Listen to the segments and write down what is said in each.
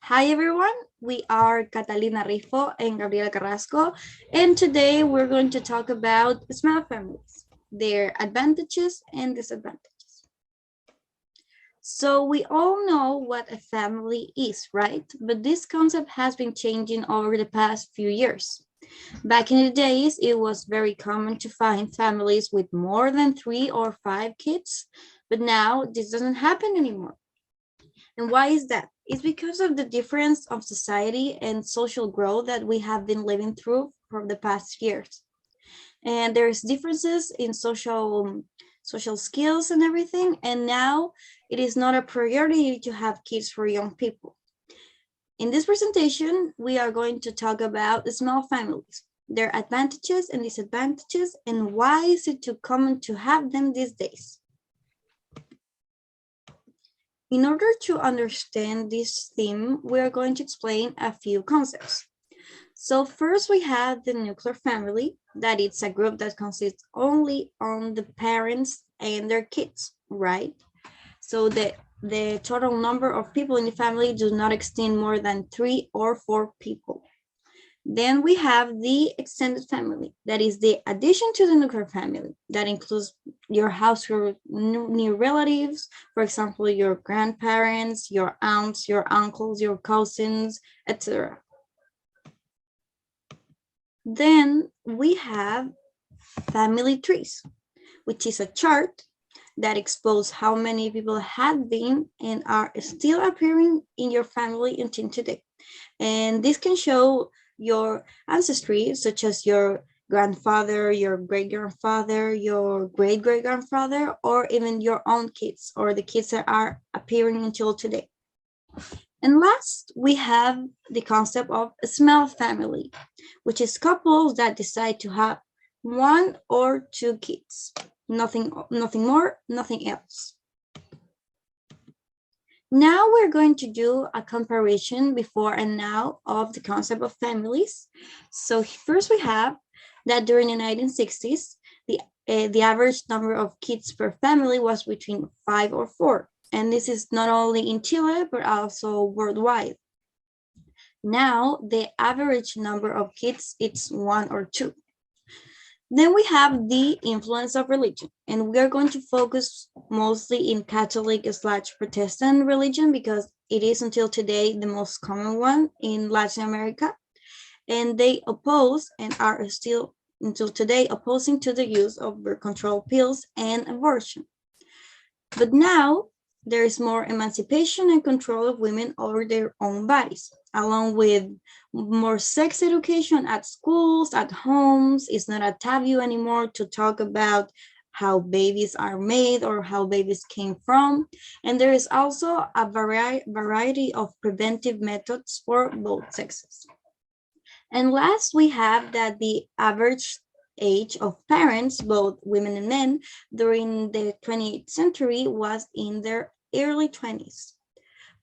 Hi everyone, we are Catalina Rifo and Gabriela Carrasco, and today we're going to talk about small families, their advantages and disadvantages. So we all know what a family is, right? But this concept has been changing over the past few years. Back in the days, it was very common to find families with more than 3 or 5 kids, but now this doesn't happen anymore. And why is that? It's because of the difference of society and social growth that we have been living through for the past years. And there's differences in social skills and everything. And now it is not a priority to have kids for young people. In this presentation, we are going to talk about small families, their advantages and disadvantages, and why is it too common to have them these days. In order to understand this theme, we are going to explain a few concepts. So first we have the nuclear family, that it's a group that consists only on the parents and their kids, right? So the total number of people in the family do not extend more than 3 or 4 people. Then we have the extended family, that is the addition to the nuclear family. That includes your household near relatives, for example, your grandparents, your aunts, your uncles, your cousins, etc. Then we have family trees, which is a chart that exposes how many people have been and are still appearing in your family until today. And this can show your ancestry, such as your grandfather, your great-grandfather, your great-great-grandfather, or even your own kids, or the kids that are appearing until today. And last, we have the concept of a small family, which is couples that decide to have 1 or 2 kids. Nothing more, nothing else. Now we're going to do a comparison before and now of the concept of families. So first we have that during the 1960s, the average number of kids per family was between 5 or 4. And this is not only in Chile, but also worldwide. Now the average number of kids is 1 or 2. Then we have the influence of religion, and we are going to focus mostly in Catholic/Protestant religion because it is until today the most common one in Latin America. And they oppose and are still until today opposing to the use of birth control pills and abortion. But now there is more emancipation and control of women over their own bodies, along with more sex education at schools, at homes. It's not a taboo anymore to talk about how babies are made or how babies came from. And there is also a variety of preventive methods for both sexes. And last, we have that the average age of parents, both women and men, during the 20th century was in their early 20s.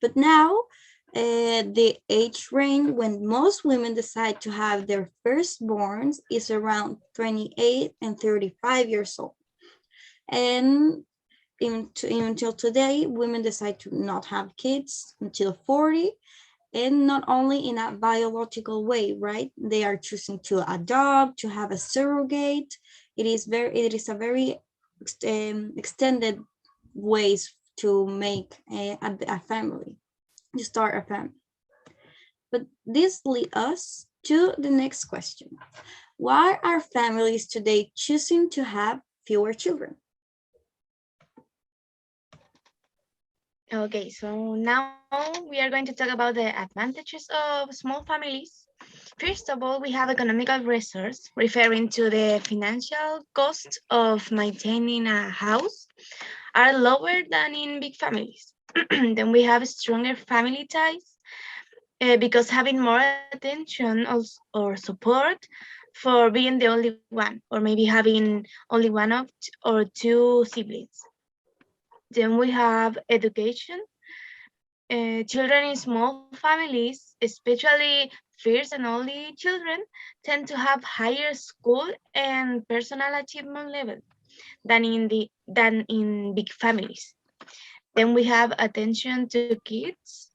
But now, the age range when most women decide to have their firstborns is around 28 and 35 years old. And until today, women decide to not have kids until 40, and not only in a biological way, right? They are choosing to adopt, to have a surrogate. It is a very extended ways to make a family, to start a family. But this leads us to the next question. Why are families today choosing to have fewer children? Okay, so now we are going to talk about the advantages of small families. First of all, we have economical resource, referring to the financial cost of maintaining a house are lower than in big families. Then we have stronger family ties because having more attention or support for being the only one, or maybe having only one of or 2 siblings. Then we have education. Children in small families, especially first and only children, tend to have higher school and personal achievement level than in big families. Then we have attention to kids.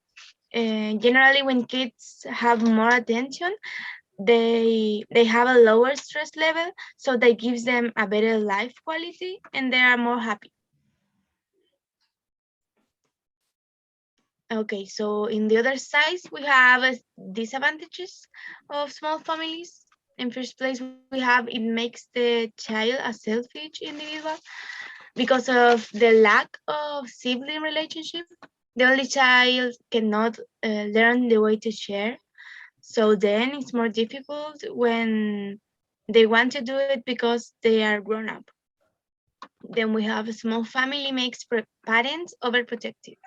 Generally, when kids have more attention, they have a lower stress level, so that gives them a better life quality and they are more happy. Okay, so in the other side, we have disadvantages of small families. In first place, we have it makes the child a selfish individual because of the lack of sibling relationship. The only child cannot learn the way to share. So then it's more difficult when they want to do it because they are grown up. Then we have a small family makes parents overprotective.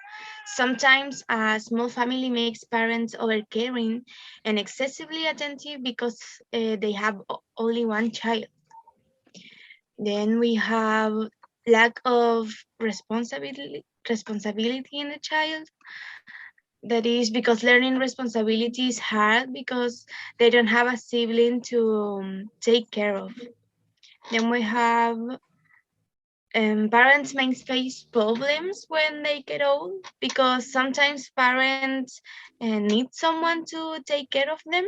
Sometimes a small family makes parents overcaring and excessively attentive because they have only one child. Then we have lack of responsibility in the child. That is because learning responsibility is hard because they don't have a sibling to take care of. Then we have parents may face problems when they get old because sometimes parents need someone to take care of them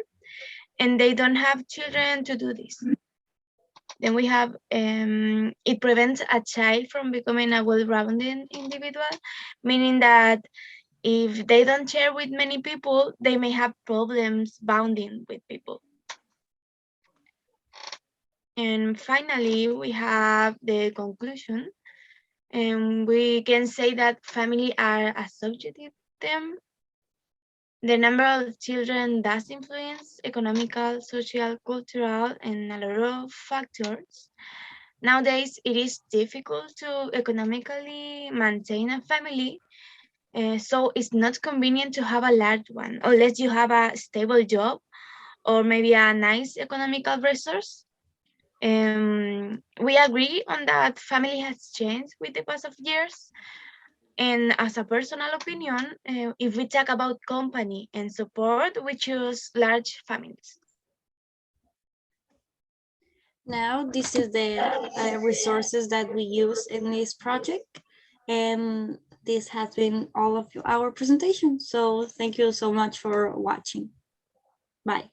and they don't have children to do this. Then we have it prevents a child from becoming a well-rounded individual, meaning that if they don't share with many people, they may have problems bonding with people. And finally, we have the conclusion. And we can say that family are associated them. The number of children does influence economical, social, cultural, and a lot of factors. Nowadays, it is difficult to economically maintain a family, so it's not convenient to have a large one unless you have a stable job or maybe a nice economical resource. We agree on that family has changed with the past of years. And as a personal opinion, if we talk about company and support, we choose large families. Now, this is the resources that we use in this project. And this has been all of our presentation. So thank you so much for watching. Bye.